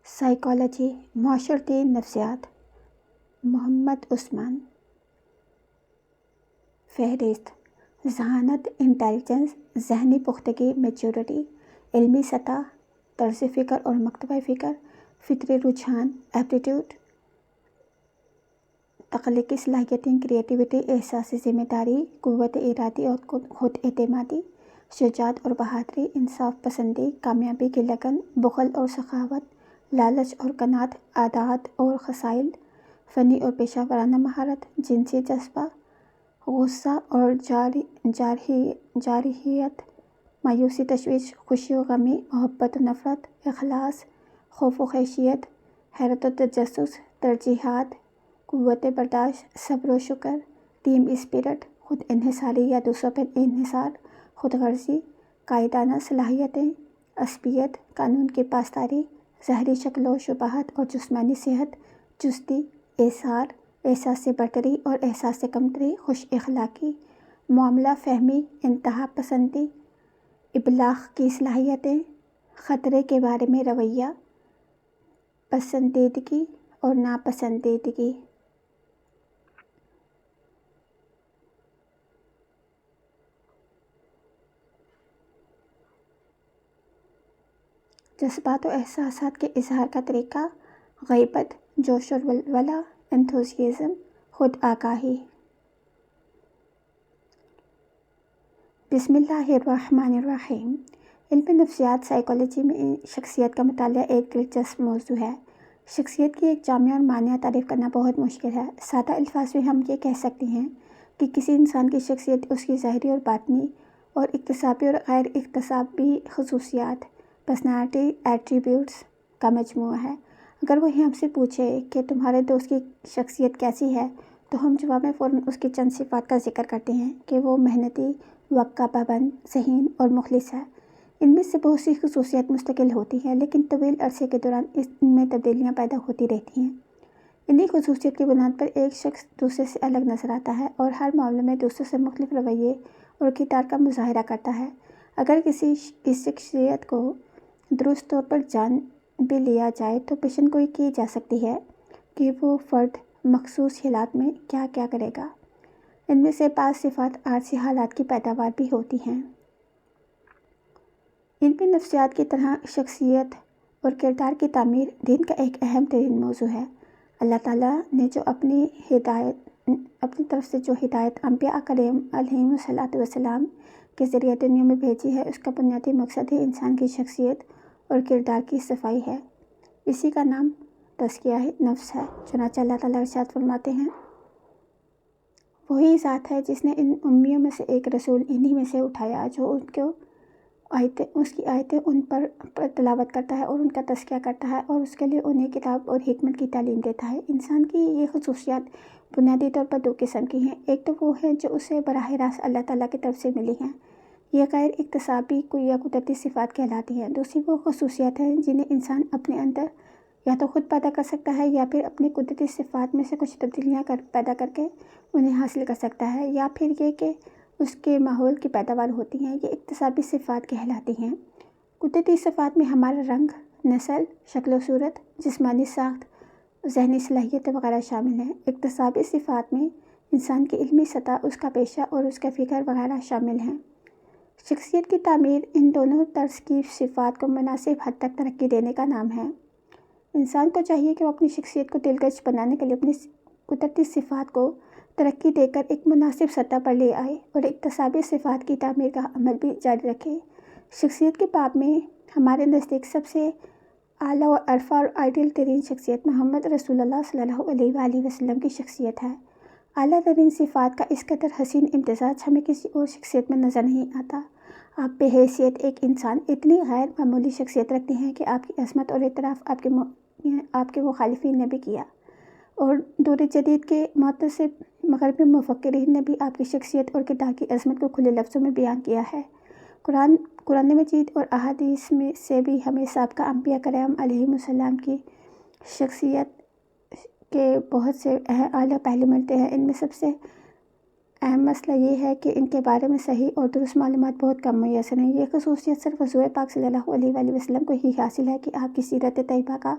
Psychology, معاشرتی نفسیات، محمد عثمان۔ فہرست: ذہانت، انٹیلیجنس، ذہنی پختگی، میچورٹی، علمی سطح، طرز فکر اور مکتبہ فکر، فطری رجحان، ایپٹیٹیوڈ، تخلیقی صلاحیتیں، کریٹیوٹی، احساس ذمہ داری، قوت ارادی اور خود اعتمادی، شجاعت اور بہادری، انصاف پسندی، کامیابی کی لگن، بخل اور سخاوت، لالچ اور قناعت، عادات اور خصائل، فنی اور پیشہ ورانہ مہارت، جنسی جذبہ، غصہ اور جارحیت، مایوسی تشویش، خوشی و غمی، محبت و نفرت، اخلاص، خوف و خشیت، حیرت و تجسس، ترجیحات، قوت برداشت، صبر و شکر، ٹیم اسپرٹ، خود انحصاری یا دوسروں پر انحصار، خود غرضی، قائدانہ صلاحیتیں، عصبیت، قانون کی پاسداری، ظاہری شکل و شباہت اور جسمانی صحت، چستی، ایثار، احساس برتری اور احساس کمتری، خوش اخلاقی، معاملہ فہمی، انتہا پسندی، ابلاغ کی صلاحیتیں، خطرے کے بارے میں رویہ، پسندیدگی اور ناپسندیدگی۔ جذبات و احساسات کے اظہار کا طریقہ: غیبت، جوش اور ولولہ، انتھوزیازم، خود آگاہی۔ بسم اللہ الرحمن الرحیم۔ علم نفسیات سائیکالوجی میں شخصیت کا مطالعہ ایک دلچسپ موضوع ہے۔ شخصیت کی ایک جامع اور مانع تعریف کرنا بہت مشکل ہے۔ سادہ الفاظ میں ہم یہ کہہ سکتے ہیں کہ کسی انسان کی شخصیت اس کی ظاہری اور باطنی اور اکتسابی اور غیر اکتسابی خصوصیات، پرسنالٹی ایٹریبیوٹس کا مجموعہ ہے۔ اگر وہ ہم سے پوچھے کہ تمہارے دوست کی شخصیت کیسی ہے، تو ہم جواب میں فوراً اس کی چند صفات کا ذکر کرتے ہیں کہ وہ محنتی، وقت کا پابند، ذہین اور مخلص ہے۔ ان میں سے بہت سی خصوصیات مستقل ہوتی ہیں، لیکن طویل عرصے کے دوران ان میں تبدیلیاں پیدا ہوتی رہتی ہیں۔ انہی خصوصیات کی بنیاد پر ایک شخص دوسرے سے الگ نظر آتا ہے اور ہر معاملے میں دوسروں سے مختلف رویے اور کردار کا مظاہرہ کرتا ہے۔ اگر کسی کی شخصیت کو درست طور پر جان بھی لیا جائے تو پیشن گوئی کی جا سکتی ہے کہ وہ فرد مخصوص حالات میں کیا کیا کرے گا۔ ان میں سے بعض صفات عارضی حالات کی پیداوار بھی ہوتی ہیں۔ علم نفسیات کی طرح شخصیت اور کردار کی تعمیر دین کا ایک اہم ترین موضوع ہے۔ اللہ تعالیٰ نے اپنی طرف سے جو ہدایت انبیاء کرام علیہم السلام کے ذریعے دنیا میں بھیجی ہے، اس کا بنیادی مقصد ہی انسان کی شخصیت اور کردار کی صفائی ہے۔ اسی کا نام تزکیہ نفس ہے۔ چنانچہ اللہ تعالیٰ ارشاد فرماتے ہیں، وہی ذات ہے جس نے ان امیوں میں سے ایک رسول انہی میں سے اٹھایا جو اس کی آیتیں ان پر تلاوت کرتا ہے اور ان کا تزکیہ کرتا ہے اور اس کے لیے انہیں کتاب اور حکمت کی تعلیم دیتا ہے۔ انسان کی یہ خصوصیات بنیادی طور پر دو قسم کی ہیں۔ ایک تو وہ ہیں جو اسے براہ راست اللہ تعالیٰ کی طرف سے ملی ہیں، یہ غیر اکتسابی یا قدرتی صفات کہلاتی ہیں۔ دوسری وہ خصوصیات ہیں جنہیں انسان اپنے اندر یا تو خود پیدا کر سکتا ہے یا پھر اپنی قدرتی صفات میں سے کچھ تبدیلیاں پیدا کر کے انہیں حاصل کر سکتا ہے، یا پھر یہ کہ اس کے ماحول کی پیداوار ہوتی ہیں، یہ اکتسابی صفات کہلاتی ہیں۔ قدرتی صفات میں ہمارا رنگ، نسل، شکل و صورت، جسمانی ساخت، ذہنی صلاحیتیں وغیرہ شامل ہیں۔ اکتسابی صفات میں انسان کی علمی سطح، اس کا پیشہ اور اس کا فکر وغیرہ شامل ہیں۔ شخصیت کی تعمیر ان دونوں طرز کی صفات کو مناسب حد تک ترقی دینے کا نام ہے۔ انسان کو چاہیے کہ وہ اپنی شخصیت کو دلکش بنانے کے لیے اپنی قدرتی صفات کو ترقی دے کر ایک مناسب سطح پر لے آئے اور اکتسابی صفات کی تعمیر کا عمل بھی جاری رکھے۔ شخصیت کے باب میں ہمارے نزدیک سب سے اعلیٰ اور ارفع اور آئیڈیل ترین شخصیت محمد رسول اللہ صلی اللہ علیہ وآلہ وسلم کی شخصیت ہے۔ اعلیٰ ترین صفات کا اس قدر حسین امتزاج ہمیں کسی اور شخصیت میں نظر نہیں آتا۔ آپ بحیثیت ایک انسان اتنی غیر معمولی شخصیت رکھتے ہیں کہ آپ کی عظمت اور اعتراف آپ کے مخالفین نے بھی کیا، اور دور جدید کے معتصب مغربی مفکرین نے بھی آپ کی شخصیت اور کردار کی عظمت کو کھلے لفظوں میں بیان کیا ہے۔ قرآن مجید اور احادیث میں سے بھی ہمیں سابقہ انبیاء کرام علیہم السلام کی شخصیت کے بہت سے اعلیٰ پہلو ملتے ہیں۔ ان میں سب سے اہم مسئلہ یہ ہے کہ ان کے بارے میں صحیح اور درست معلومات بہت کم میسر ہیں۔ یہ خصوصیت صرف حضور پاک صلی اللہ علیہ وآلہ وسلم کو ہی حاصل ہے کہ آپ کی سیرت طیبہ کا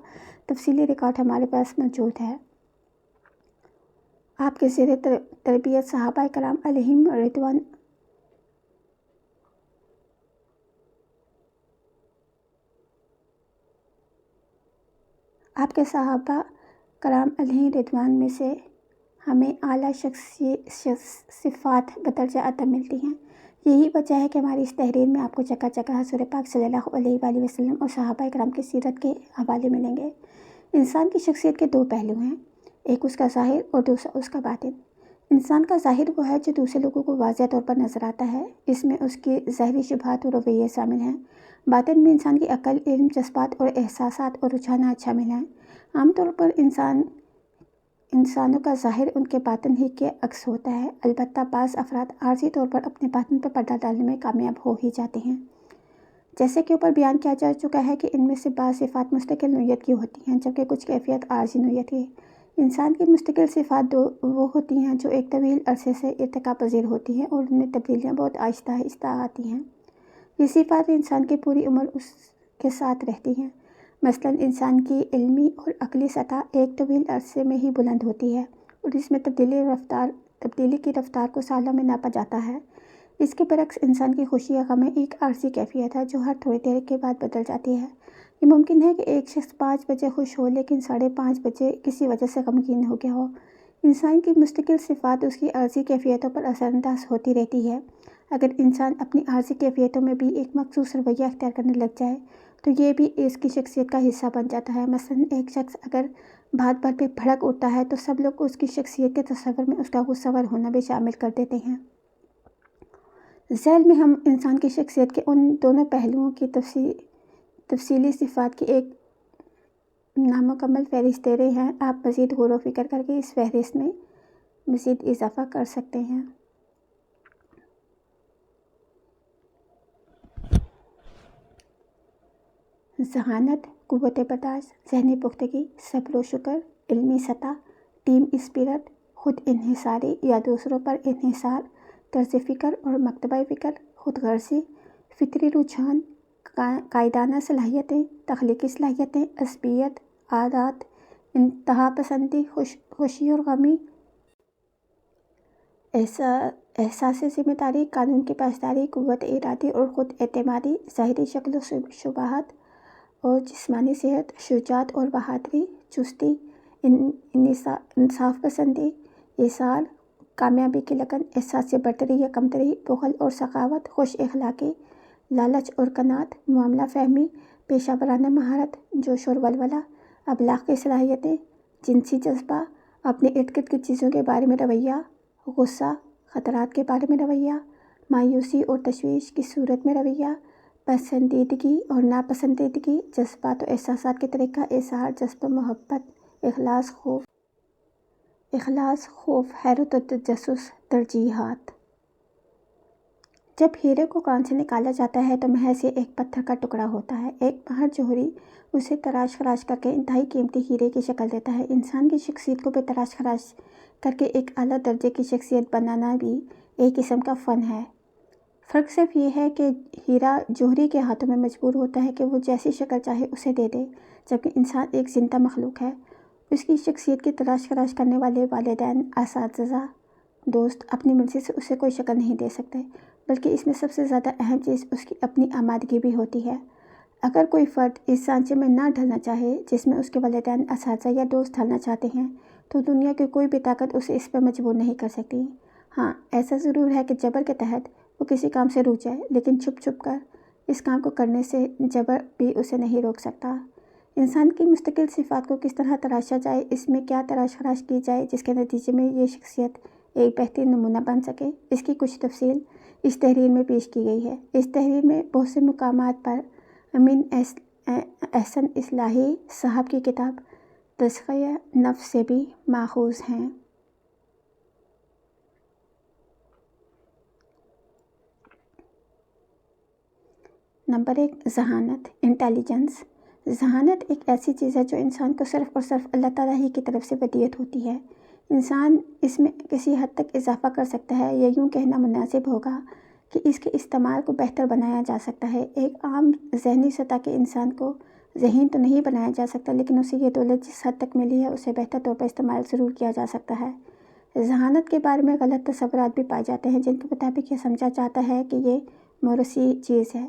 تفصیلی ریکارڈ ہمارے پاس موجود ہے۔ آپ کے زیر تربیت صحابہ کرام علیہم رضوان آپ کے صحابہ کرام علیہ رضوان میں سے ہمیں اعلیٰ صفات بدرجہ عطا ملتی ہیں۔ یہی وجہ ہے کہ ہماری اس تحریر میں آپ کو جگہ جگہ حضور پاک صلی اللہ علیہ وآلہ وسلم اور صحابہ کرام کی سیرت کے حوالے ملیں گے۔ انسان کی شخصیت کے دو پہلو ہیں، ایک اس کا ظاہر اور دوسرا اس کا باطن۔ انسان کا ظاہر وہ ہے جو دوسرے لوگوں کو واضح طور پر نظر آتا ہے، اس میں اس کی ظاہری شبہات اور رویے شامل ہیں۔ باطن میں انسان کی عقل، علم، جذبات اور احساسات اور رجحانات شامل ہیں۔ عام طور پر انسانوں کا ظاہر ان کے باطن ہی کے عکس ہوتا ہے، البتہ بعض افراد عارضی طور پر اپنے باطن پر پردہ ڈالنے میں کامیاب ہو ہی جاتے ہیں۔ جیسے کہ اوپر بیان کیا جا چکا ہے کہ ان میں سے بعض صفات مستقل نوعیت کی ہوتی ہیں جبکہ کچھ کیفیت عارضی نوعیت کی۔ انسان کی مستقل صفات وہ ہوتی ہیں جو ایک طویل عرصے سے ارتقا پذیر ہوتی ہیں اور ان میں تبدیلیاں بہت آہستہ آہستہ آتی ہیں۔ یہ صفات انسان کی پوری عمر اس کے ساتھ رہتی ہیں۔ مثلاً انسان کی علمی اور عقلی سطح ایک طویل عرصے میں ہی بلند ہوتی ہے اور اس میں تبدیلی کی رفتار کو سالوں میں ناپا جاتا ہے۔ اس کے برعکس انسان کی خوشی یا غم ایک عارضی کیفیت ہے جو ہر تھوڑی دیر کے بعد بدل جاتی ہے۔ یہ ممکن ہے کہ ایک شخص 5 بجے خوش ہو لیکن 5:30 بجے کسی وجہ سے غمگین ہو گیا ہو۔ انسان کی مستقل صفات اس کی عارضی کیفیتوں پر اثر انداز ہوتی رہتی ہے۔ اگر انسان اپنی عارضی کیفیتوں میں بھی ایک مخصوص رویہ اختیار کرنے لگ جائے تو یہ بھی اس کی شخصیت کا حصہ بن جاتا ہے۔ مثلاً ایک شخص اگر بات بات پہ بھڑک اٹھتا ہے تو سب لوگ اس کی شخصیت کے تصور میں اس کا غصہ ور ہونا بھی شامل کر دیتے ہیں۔ ذیل میں ہم انسان کی شخصیت کے ان دونوں پہلوؤں کی تفصیلی صفات کی ایک نامکمل فہرست دے رہے ہیں۔ آپ مزید غور و فکر کر کے اس فہرست میں مزید اضافہ کر سکتے ہیں۔ ذہانت، قوت برداشت، ذہنی پختگی، صبر و شکر، علمی سطح، ٹیم اسپرٹ، خود انحصاری یا دوسروں پر انحصار، طرز فکر اور مکتبہ فکر، خود غرضی، فطری رجحان، قائدانہ صلاحیتیں، تخلیقی صلاحیتیں، عصبیت، عادات، انتہا پسندی، خوشی اور غمی، احساس ذمہ داری، قانون کی پاسداری، قوت ارادی اور خود اعتمادی، ظاہری شکل و شباہت اور جسمانی صحت، شجاعت اور بہادری، چستی، انصاف پسندی، ایثار، کامیابی کی لگن، احساس برتری یا کمتری، بخل اور سخاوت، خوش اخلاقی، لالچ اور قناعت، معاملہ فہمی، پیشہ ورانہ مہارت، جوش اور ولولہ، ابلاغ کی صلاحیتیں، جنسی جذبہ، اپنے ارد گرد کی چیزوں کے بارے میں رویہ، غصہ، خطرات کے بارے میں رویہ، مایوسی اور تشویش کی صورت میں رویہ، پسندیدگی اور ناپسندیدگی، جذبات و احساسات کے طریقہ اظہار، جذب و محبت، اخلاص، خوف، حیرت و تجسس، ترجیحات۔ جب ہیرے کو کان سے نکالا جاتا ہے تو محض یہ ایک پتھر کا ٹکڑا ہوتا ہے۔ ایک ماہر جوہری اسے تراش خراش کر کے انتہائی قیمتی ہیرے کی شکل دیتا ہے۔ انسان کی شخصیت کو بھی تراش خراش کر کے ایک اعلیٰ درجے کی شخصیت بنانا بھی ایک قسم کا فن ہے۔ فرق صرف یہ ہے کہ ہیرا جوہری کے ہاتھوں میں مجبور ہوتا ہے کہ وہ جیسی شکل چاہے اسے دے دے، جبکہ انسان ایک زندہ مخلوق ہے۔ اس کی شخصیت کی تراش خراش کرنے والے والدین، اساتذہ، دوست اپنی مرضی سے اسے کوئی شکل نہیں دے سکتے، بلکہ اس میں سب سے زیادہ اہم چیز اس کی اپنی آمادگی بھی ہوتی ہے۔ اگر کوئی فرد اس سانچے میں نہ ڈھلنا چاہے جس میں اس کے والدین، اساتذہ یا دوست ڈھلنا چاہتے ہیں تو دنیا کی کوئی بھی طاقت اسے اس پر مجبور نہیں کر سکتی۔ ہاں، ایسا ضرور ہے کہ جبر کے تحت وہ کسی کام سے رک جائے، لیکن چھپ چھپ کر اس کام کو کرنے سے جبر بھی اسے نہیں روک سکتا۔ انسان کی مستقل صفات کو کس طرح تراشا جائے، اس میں کیا تراش خراش کی جائے جس کے نتیجے میں یہ شخصیت ایک بہترین نمونہ بن سکے، اس کی کچھ تفصیل اس تحریر میں پیش کی گئی ہے۔ اس تحریر میں بہت سے مقامات پر امین احسن اصلاحی صاحب کی کتاب تزکیہ نفس سے بھی ماخوذ ہیں۔ نمبر 1، ذہانت، انٹیلیجنس۔ ذہانت ایک ایسی چیز ہے جو انسان کو صرف اور صرف اللہ تعالیٰ ہی کی طرف سے ودیعت ہوتی ہے۔ انسان اس میں کسی حد تک اضافہ کر سکتا ہے، یا یوں کہنا مناسب ہوگا کہ اس کے استعمال کو بہتر بنایا جا سکتا ہے۔ ایک عام ذہنی سطح کے انسان کو ذہین تو نہیں بنایا جا سکتا، لیکن اسے یہ دولت جس حد تک ملی ہے اسے بہتر طور پر استعمال ضرور کیا جا سکتا ہے۔ ذہانت کے بارے میں غلط تصورات بھی پائے جاتے ہیں، جن کے مطابق یہ سمجھا جاتا ہے کہ یہ موروثی چیز ہے،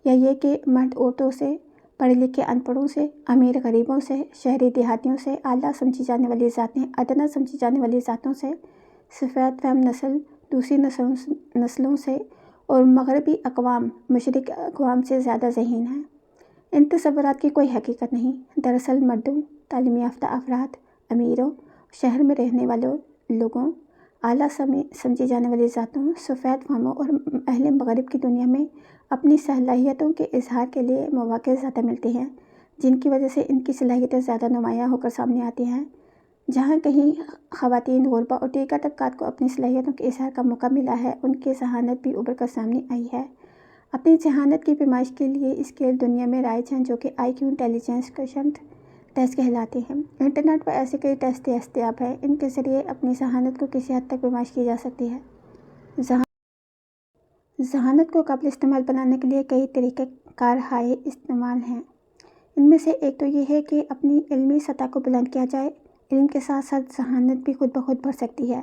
یا یہ کہ مرد عورتوں سے، پڑھے لکھے ان پڑھوں سے، امیر غریبوں سے، شہری دیہاتیوں سے، اعلیٰ سمجھی جانے والی ذاتیں ادنیٰ سمجھی جانے والی ذاتوں سے، سفید فہم نسل دوسری نسلوں سے، اور مغربی اقوام مشرق اقوام سے زیادہ ذہین ہیں۔ ان تصورات کی کوئی حقیقت نہیں۔ دراصل مردوں، تعلیم یافتہ افراد، امیروں، شہر میں رہنے والوں لوگوں، اعلیٰ سمجھی جانے والی ذاتوں، سفید فہموں اور اہل مغرب کی دنیا میں اپنی صلاحیتوں کے اظہار کے لیے مواقع زیادہ ملتے ہیں، جن کی وجہ سے ان کی صلاحیتیں زیادہ نمایاں ہو کر سامنے آتی ہیں۔ جہاں کہیں خواتین، غربا اور دیگر طبقات کو اپنی صلاحیتوں کے اظہار کا موقع ملا ہے، ان کی ذہانت بھی ابھر کر سامنے آئی ہے۔ اپنی ذہانت کی پیمائش کے لیے اسکیل دنیا میں رائج ہیں، جو کہ آئی کیو انٹیلیجنس کوشنٹ ٹیسٹ کہلاتے ہیں۔ انٹرنیٹ پر ایسے کئی ٹیسٹ دستیاب ہیں، ان کے ذریعے اپنی ذہانت کو کسی حد تک پیمائش کی جا سکتی ہے۔ ذہانت کو قابل استعمال بنانے کے لیے کئی طریقہ کار ہائے استعمال ہیں۔ ان میں سے ایک تو یہ ہے کہ اپنی علمی سطح کو بلند کیا جائے۔ علم کے ساتھ ساتھ ذہانت بھی خود بخود بڑھ سکتی ہے۔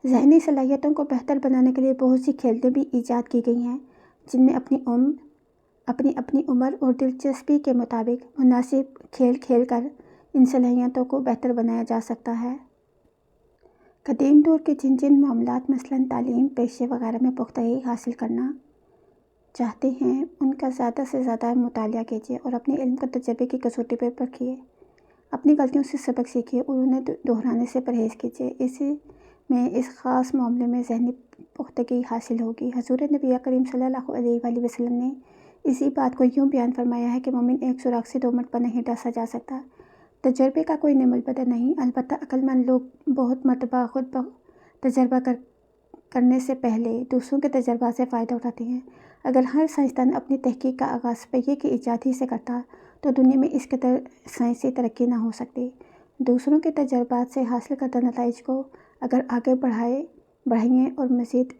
ذہنی صلاحیتوں کو بہتر بنانے کے لیے بہت سی کھیلیں بھی ایجاد کی گئی ہیں، جن میں اپنی عمر اور دلچسپی کے مطابق مناسب کھیل کھیل کر ان صلاحیتوں کو بہتر بنایا جا سکتا ہے۔ قدیم دور کے جن معاملات مثلاً تعلیم، پیشے وغیرہ میں پختگی حاصل کرنا چاہتے ہیں، ان کا زیادہ سے زیادہ مطالعہ کیجیے اور اپنے علم کو تجربے کی کسوٹی پر پرکھیے۔ اپنی غلطیوں سے سبق سیکھیے اور انہیں دہرانے سے پرہیز کیجیے۔ اسی میں اس خاص معاملے میں ذہنی پختگی حاصل ہوگی۔ حضور نبی کریم صلی اللہ علیہ وآلہ وسلم نے اسی بات کو یوں بیان فرمایا ہے کہ مومن ایک سوراخ سے 2 مرتبہ نہیں ڈاسا جا سکتا۔ تجربے کا کوئی نعم البدر نہیں، البتہ عقل مند لوگ بہت مرتبہ خود تجربہ کرنے سے پہلے دوسروں کے تجربات سے فائدہ اٹھاتے ہیں۔ اگر ہر سائنسدان اپنی تحقیق کا آغاز پہیے کی ایجاد ہی سے کرتا تو دنیا میں اس قدر سائنسی ترقی نہ ہو سکتی۔ دوسروں کے تجربات سے حاصل کردہ نتائج کو اگر آگے بڑھائیں اور مزید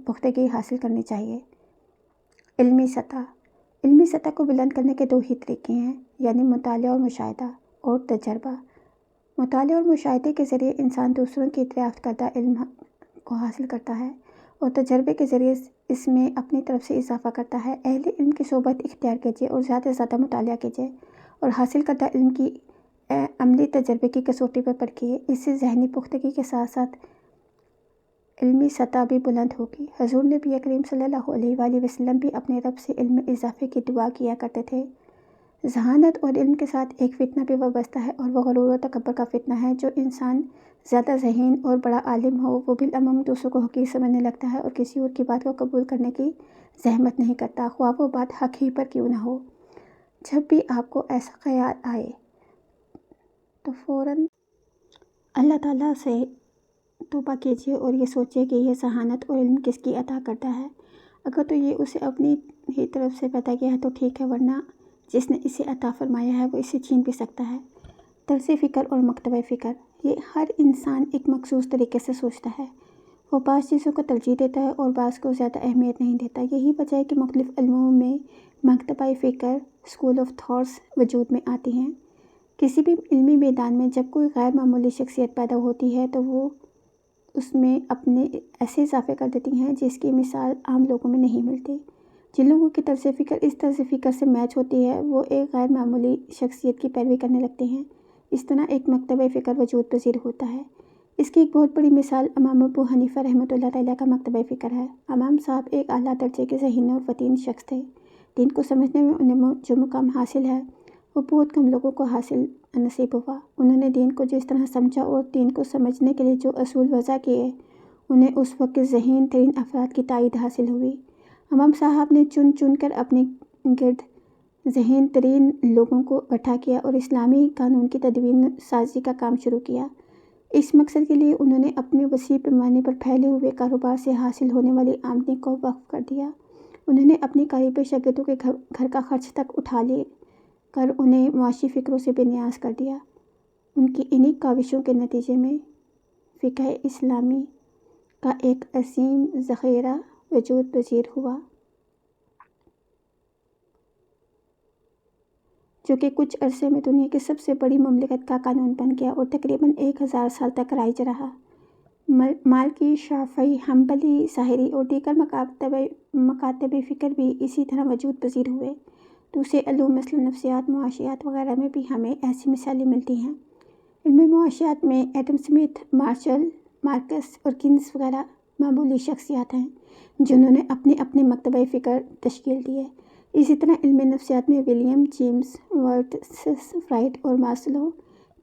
پختگی حاصل کرنی چاہیے۔ علمی سطح کو بلند کرنے کے 2 ہی طریقے ہیں، یعنی مطالعہ اور مشاہدہ اور تجربہ۔ مطالعہ اور مشاہدے کے ذریعے انسان دوسروں کی دریافت کردہ علم کو حاصل کرتا ہے اور تجربے کے ذریعے اس میں اپنی طرف سے اضافہ کرتا ہے۔ اہل علم کی صحبت اختیار کیجیے اور زیادہ سے زیادہ مطالعہ کیجیے اور حاصل کردہ علم کی عملی تجربے کی کسوٹی پر پرکھیے۔ اس سے ذہنی پختگی کے ساتھ ساتھ علمی سطح بھی بلند ہوگی۔ حضور نبی کریم صلی اللہ علیہ وآلہ وسلم بھی اپنے رب سے علم میں اضافے کی دعا کیا کرتے تھے۔ ذہانت اور علم کے ساتھ ایک فتنہ بھی وابستہ ہے، اور وہ غرور و تکبر کا فتنہ ہے۔ جو انسان زیادہ ذہین اور بڑا عالم ہو، وہ بالعموم دوسروں کو حقیر سمجھنے لگتا ہے اور کسی اور کی بات کو قبول کرنے کی زحمت نہیں کرتا، خواہ وہ بات حق ہی پر کیوں نہ ہو۔ جب بھی آپ کو ایسا خیال آئے تو فوراً اللہ تعالیٰ سے توبہ کیجیے اور یہ سوچیے کہ یہ ذہانت اور علم کس کی عطا کرتا ہے۔ اگر تو یہ اسے اپنی ہی طرف سے پیدا کیا ہے تو ٹھیک ہے، ورنہ جس نے اسے عطا فرمایا ہے وہ اسے چھین بھی سکتا ہے۔ طرز فکر اور مکتبہ فکر، یہ ہر انسان ایک مخصوص طریقے سے سوچتا ہے۔ وہ بعض چیزوں کو ترجیح دیتا ہے اور بعض کو زیادہ اہمیت نہیں دیتا۔ یہی وجہ ہے کہ مختلف علوم میں مکتبہ فکر، اسکول آف تھاٹس وجود میں آتی ہیں۔ کسی بھی علمی میدان میں جب کوئی غیر معمولی شخصیت پیدا ہوتی ہے تو وہ اس میں اپنے ایسے اضافے کر دیتی ہیں جس کی مثال عام لوگوں میں نہیں ملتی۔ جن لوگوں کی طرز فکر اس طرز فکر سے میچ ہوتی ہے، وہ ایک غیر معمولی شخصیت کی پیروی کرنے لگتے ہیں۔ اس طرح ایک مکتبہ فکر وجود پذیر ہوتا ہے۔ اس کی ایک بہت بڑی مثال امام ابو حنیفہ رحمۃ اللہ تعالیٰ کا مکتبہ فکر ہے۔ امام صاحب ایک اعلیٰ درجے کے ذہین اور فطن شخص تھے۔ دین کو سمجھنے میں انہیں جو مقام حاصل ہے وہ بہت کم لوگوں کو حاصل نصیب ہوا۔ انہوں نے دین کو جس طرح سمجھا اور دین کو سمجھنے کے لیے جو اصول وضع کیے، انہیں اس وقت کے ذہین ترین افراد کی تائید حاصل ہوئی۔ امام صاحب نے چن کر اپنے گرد ذہین ترین لوگوں کو اکٹھا کیا اور اسلامی قانون کی تدوین سازی کا کام شروع کیا۔ اس مقصد کے لیے انہوں نے اپنے وسیع پیمانے پر پھیلے ہوئے کاروبار سے حاصل ہونے والی آمدنی کو وقف کر دیا۔ انہوں نے اپنی قریبی شاگردوں کے گھر کا خرچ تک اٹھا لے کر انہیں معاشی فکروں سے بے نیاز کر دیا۔ ان کی انہی کاوشوں کے نتیجے میں فقہ اسلامی کا ایک عظیم ذخیرہ وجود پذیر ہوا، جو کہ کچھ عرصے میں دنیا کی سب سے بڑی مملکت کا قانون بن گیا اور تقریباً 1000 سال تک رائج رہا۔ مالکی، شافعی، حنبلی، ظاہری اور دیگر مکاتب فکر بھی اسی طرح وجود پذیر ہوئے۔ دوسرے علوم مثلا نفسیات، معاشیات وغیرہ میں بھی ہمیں ایسی مثالیں ملتی ہیں۔ علم معاشیات میں ایڈم سمتھ، مارشل، مارکس اور کینز وغیرہ معمولی شخصیات ہیں جنہوں نے اپنے اپنے مکتبہ فکر تشکیل دیے۔ اسی طرح علم نفسیات میں ولیم جیمز ورڈسورتھ، فرائڈ اور ماسلو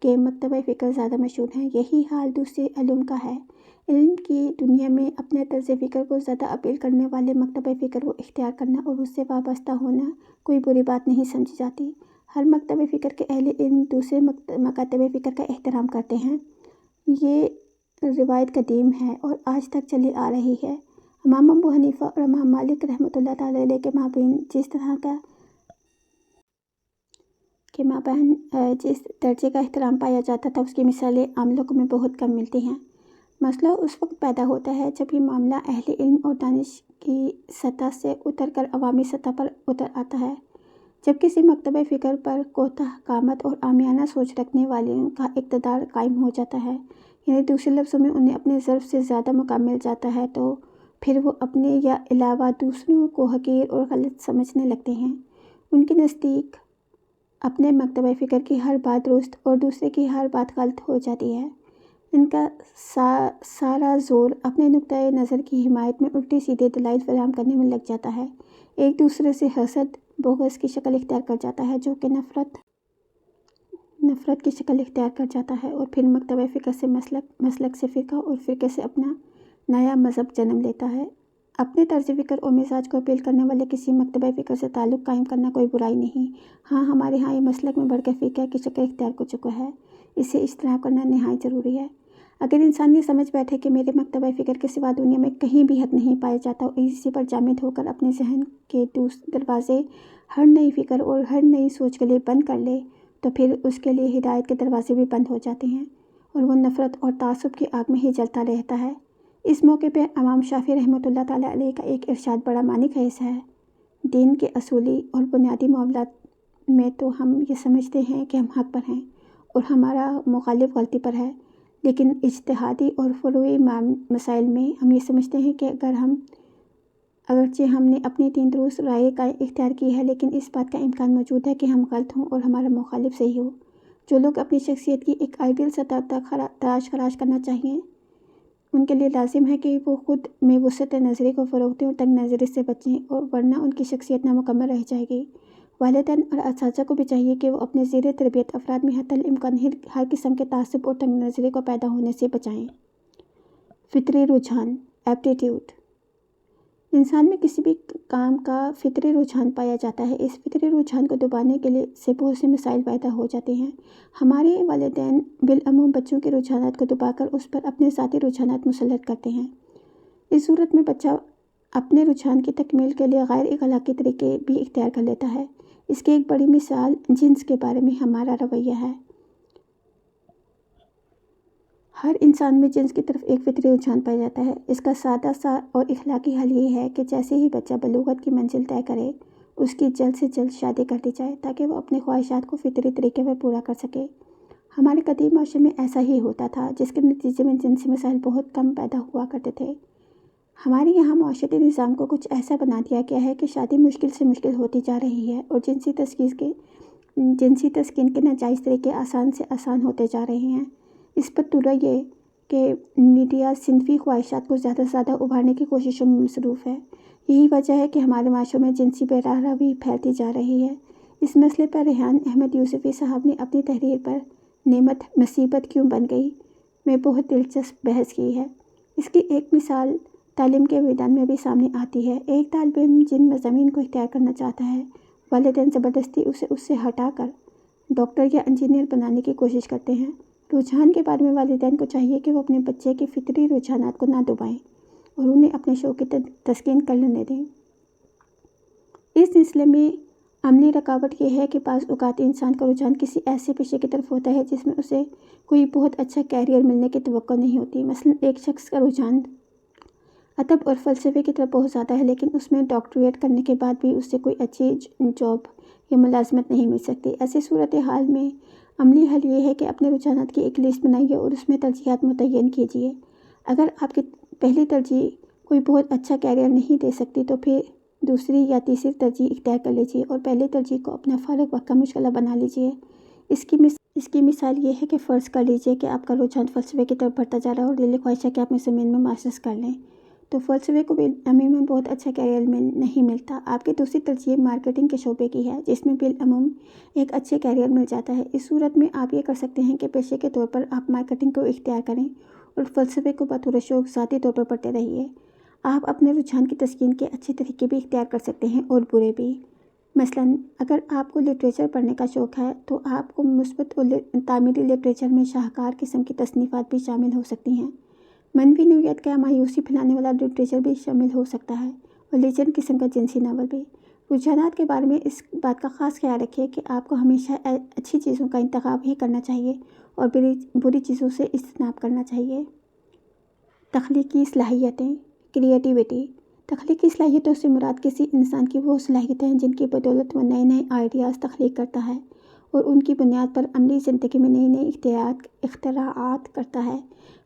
کے مکتبہ فکر زیادہ مشہور ہیں۔ یہی حال دوسرے علوم کا ہے۔ علم کی دنیا میں اپنے طرز فکر کو زیادہ اپیل کرنے والے مکتبہ فکر کو اختیار کرنا اور اس سے وابستہ ہونا کوئی بری بات نہیں سمجھی جاتی۔ ہر مکتبہ فکر کے اہل علم دوسرے مکاتب فکر کا احترام کرتے ہیں۔ یہ روایت قدیم ہے اور آج تک چلی آ رہی ہے۔ امام ابو حنیفہ اور امام مالک رحمۃ اللہ تعالیٰ علیہ کے مابین جس درجے کا احترام پایا جاتا تھا، اس کی مثالیں عام لوگوں میں بہت کم ملتی ہیں۔ مسئلہ اس وقت پیدا ہوتا ہے جب یہ معاملہ اہل علم اور دانش کی سطح سے اتر کر عوامی سطح پر اتر آتا ہے۔ جب کسی مکتبہ فکر پر کوتاہ قامت اور عامیانہ سوچ رکھنے والوں کا اقتدار قائم ہو جاتا ہے، یعنی دوسرے لفظوں میں انہیں اپنے ضرف سے زیادہ مقام مل جاتا ہے، تو پھر وہ اپنے یا علاوہ دوسروں کو حقیر اور غلط سمجھنے لگتے ہیں۔ ان کے نزدیک اپنے مکتبہ فکر کی ہر بات درست اور دوسرے کی ہر بات غلط ہو جاتی ہے۔ ان کا سارا زور اپنے نقطۂ نظر کی حمایت میں الٹے سیدھے دلائل فراہم کرنے میں لگ جاتا ہے، ایک دوسرے سے حسد، بغض کی شکل اختیار کر جاتا ہے، جو کہ نفرت کی شکل اختیار کر جاتا ہے، اور پھر مکتبہ فکر سے مسلک سے فرقہ اور فرقے سے اپنا نیا مذہب جنم لیتا ہے۔ اپنے طرز فکر اور مزاج کو اپیل کرنے والے کسی مکتبہ فکر سے تعلق قائم کرنا کوئی برائی نہیں۔ ہاں، ہمارے ہاں یہ مسلک میں بڑھ کر فرقہ کی شکل اختیار کر چکا ہے، اس سے اجتناب کرنا نہایت ضروری ہے۔ اگر انسان یہ سمجھ بیٹھے کہ میرے مکتبہ فکر کے سوا دنیا میں کہیں بھی حق نہیں پایا جاتا اور اسی پر جامد ہو کر اپنے ذہن کے دروازے ہر نئی فکر اور ہر نئی سوچ کے لیے بند کر لے، تو پھر اس کے لیے ہدایت کے دروازے بھی بند ہو جاتے ہیں اور وہ نفرت اور تعصب کی آگ میں ہی جلتا رہتا ہے۔ اس موقع پہ امام شافعی رحمۃ اللہ تعالیٰ علیہ کا ایک ارشاد بڑا معنی خیز ہے: دین کے اصولی اور بنیادی معاملات میں تو ہم یہ سمجھتے ہیں کہ ہم حق پر ہیں اور ہمارا مخالف غلطی پر ہے، لیکن اجتہادی اور فروعی مسائل میں ہم یہ سمجھتے ہیں کہ اگرچہ ہم نے اپنی دین درست رائے کا اختیار کی ہے، لیکن اس بات کا امکان موجود ہے کہ ہم غلط ہوں اور ہمارا مخالف صحیح ہو۔ جو لوگ اپنی شخصیت کی ایک آئیڈیل سطح تک تلاش خراش کرنا چاہیے، ان کے لیے لازم ہے کہ وہ خود میں وسعت نظری کو فروغ دیں اور تنگ نظری سے بچیں، اور ورنہ ان کی شخصیت نامکمل رہ جائے گی۔ والدین اور اساتذہ کو بھی چاہیے کہ وہ اپنے زیر تربیت افراد میں حتی الامکان ہر قسم کے تعصب اور تنگ نظری کو پیدا ہونے سے بچائیں۔ فطری رجحان، ایپٹیٹیوڈ۔ انسان میں کسی بھی کام کا فطری رجحان پایا جاتا ہے۔ اس فطری رجحان کو دبانے کے لیے سے بہت سے مسائل پیدا ہو جاتے ہیں۔ ہمارے والدین بالعموم بچوں کے رجحانات کو دبا کر اس پر اپنے ذاتی رجحانات مسلط کرتے ہیں۔ اس صورت میں بچہ اپنے رجحان کی تکمیل کے لیے غیر اخلاقی طریقے بھی اختیار کر لیتا ہے۔ اس کی ایک بڑی مثال جنس کے بارے میں ہمارا رویہ ہے۔ ہر انسان میں جنس کی طرف ایک فطری رجحان پایا جاتا ہے۔ اس کا سادہ سا اور اخلاقی حل یہ ہے کہ جیسے ہی بچہ بلوغت کی منزل طے کرے، اس کی جلد سے جلد شادی کر دی جائے تاکہ وہ اپنی خواہشات کو فطری طریقے پر پورا کر سکے۔ ہمارے قدیم معاشرے میں ایسا ہی ہوتا تھا، جس کے نتیجے میں جنسی مسائل بہت کم پیدا ہوا کرتے تھے۔ ہمارے یہاں معاشرتی نظام کو کچھ ایسا بنا دیا گیا ہے کہ شادی مشکل سے مشکل ہوتی جا رہی ہے اور جنسی تسکین کے ناجائز طریقے آسان سے آسان ہوتے جا رہے ہیں۔ اس پر ترا یہ کہ میڈیا صنفی خواہشات کو زیادہ سے زیادہ ابھارنے کی کوششوں میں مصروف ہے۔ یہی وجہ ہے کہ ہمارے معاشروں میں جنسی بے راہ روی پھیلتی جا رہی ہے۔ اس مسئلے پر ریحان احمد یوسفی صاحب نے اپنی تحریر پر نعمت مصیبت کیوں بن گئی میں بہت دلچسپ بحث کی ہے۔ اس کی ایک مثال تعلیم کے میدان میں بھی سامنے آتی ہے۔ ایک طالب علم جن مضامین کو اختیار کرنا چاہتا ہے، والدین زبردستی اسے اس سے ہٹا کر ڈاکٹر یا انجینئر بنانے کی کوشش کرتے ہیں۔ رجحان کے بارے میں والدین کو چاہیے کہ وہ اپنے بچے کے فطری رجحانات کو نہ دبائیں اور انہیں اپنے شوق کی تسکین کر لینے دیں۔ اس سلسلے میں عملی رکاوٹ یہ ہے کہ بعض اوقات انسان کا رجحان کسی ایسے پیشے کی طرف ہوتا ہے جس میں اسے کوئی بہت اچھا کیریئر ملنے کی توقع نہیں ہوتی۔ مثلاً ایک شخص کا رجحان ادب اور فلسفے کی طرف بہت زیادہ ہے، لیکن اس میں ڈاکٹریٹ کرنے کے بعد بھی اسے کوئی اچھی جاب یا ملازمت نہیں مل سکتی۔ ایسی صورتحال میں عملی حل یہ ہے کہ اپنے رجحانات کی ایک لسٹ بنائیے اور اس میں ترجیحات متعین کیجیے۔ اگر آپ کی پہلی ترجیح کوئی بہت اچھا کیریئر نہیں دے سکتی تو پھر دوسری یا تیسری ترجیح اختیار کر لیجیے اور پہلی ترجیح کو اپنا فارغ وقت کا مشغلہ بنا لیجیے۔ اس کی مثال یہ ہے کہ فرض کر لیجیے کہ آپ کا رجحان فلسفے کی طرف بڑھتا جا رہا ہے اور دلی خواہش ہے کہ آپ زمین میں ماسٹرز کر لیں، تو فلسفے کو بالعموم بہت اچھا کیریئر نہیں ملتا۔ آپ کی دوسری ترجیح مارکیٹنگ کے شعبے کی ہے، جس میں بالعموم ایک اچھے کیریئر مل جاتا ہے۔ اس صورت میں آپ یہ کر سکتے ہیں کہ پیشے کے طور پر آپ مارکیٹنگ کو اختیار کریں اور فلسفے کو بطور شوق ذاتی طور پر پڑھتے رہیے۔ آپ اپنے رجحان کی تسکین کے اچھے طریقے بھی اختیار کر سکتے ہیں اور برے بھی۔ مثلاً اگر آپ کو لٹریچر پڑھنے کا شوق ہے تو آپ کو مثبت اور تعمیری لٹریچر میں شاہکار قسم کی تصنیفات بھی شامل ہو سکتی ہیں۔ منفی نوعیت کا مایوسی پھیلانے والا لٹریچر بھی شامل ہو سکتا ہے اور لیجنڈ قسم کا جنسی ناول بھی۔ رجحانات کے بارے میں اس بات کا خاص خیال رکھیں کہ آپ کو ہمیشہ اچھی چیزوں کا انتخاب ہی کرنا چاہیے اور بری چیزوں سے اجتناب کرنا چاہیے۔ تخلیقی صلاحیتیں، کریٹیوٹی۔ تخلیقی صلاحیتوں سے مراد کسی انسان کی وہ صلاحیتیں ہیں جن کی بدولت وہ نئے آئیڈیاز تخلیق کرتا ہے اور ان کی بنیاد پر عملی زندگی میں نئی اختراعات کرتا ہے۔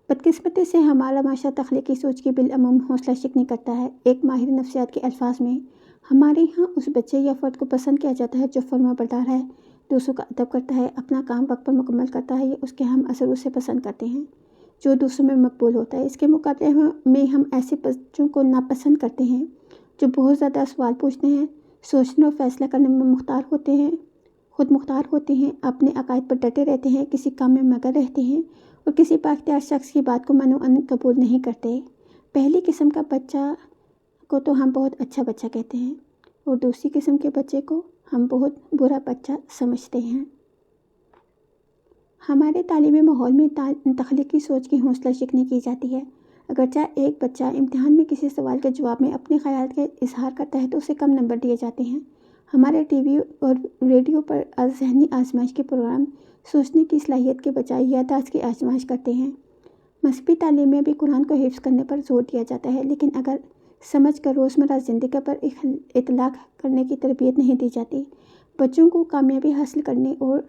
بدقسمتی سے ہمارا معاشرہ تخلیقی سوچ کی بالعموم حوصلہ شکنی کرتا ہے۔ ایک ماہر نفسیات کے الفاظ میں، ہمارے ہاں اس بچے یا فرد کو پسند کیا جاتا ہے جو فرما بردار ہے، دوسروں کا ادب کرتا ہے، اپنا کام وقت پر مکمل کرتا ہے، یا اس کے ہم اثر اسے پسند کرتے ہیں جو دوسروں میں مقبول ہوتا ہے۔ اس کے مقابلے میں ہم ایسے بچوں کو ناپسند کرتے ہیں جو بہت زیادہ سوال پوچھتے ہیں، سوچنے اور فیصلہ کرنے میں خود مختار ہوتے ہیں، اپنے عقائد پر ڈٹے رہتے ہیں، کسی کام میں مگن رہتے ہیں اور کسی بااختیار شخص کی بات کو منوعاً قبول نہیں کرتے۔ پہلی قسم کا بچہ کو تو ہم بہت اچھا بچہ کہتے ہیں اور دوسری قسم کے بچے کو ہم بہت برا بچہ سمجھتے ہیں۔ ہمارے تعلیمی ماحول میں تخلیقی سوچ کی حوصلہ شکنی کی جاتی ہے۔ اگرچہ ایک بچہ امتحان میں کسی سوال کے جواب میں اپنے خیالات کا اظہار کرتا ہے تو اسے کم نمبر دیے جاتے ہیں۔ ہمارے ٹی وی اور ریڈیو پر ذہنی آزمائش کے پروگرام سوچنے کی صلاحیت کے بجائے یادداشت کی آزمائش کرتے ہیں۔ مذہبی تعلیم میں بھی قرآن کو حفظ کرنے پر زور دیا جاتا ہے، لیکن اگر سمجھ کر روزمرہ زندگی پر اطلاق کرنے کی تربیت نہیں دی جاتی۔ بچوں کو کامیابی حاصل کرنے اور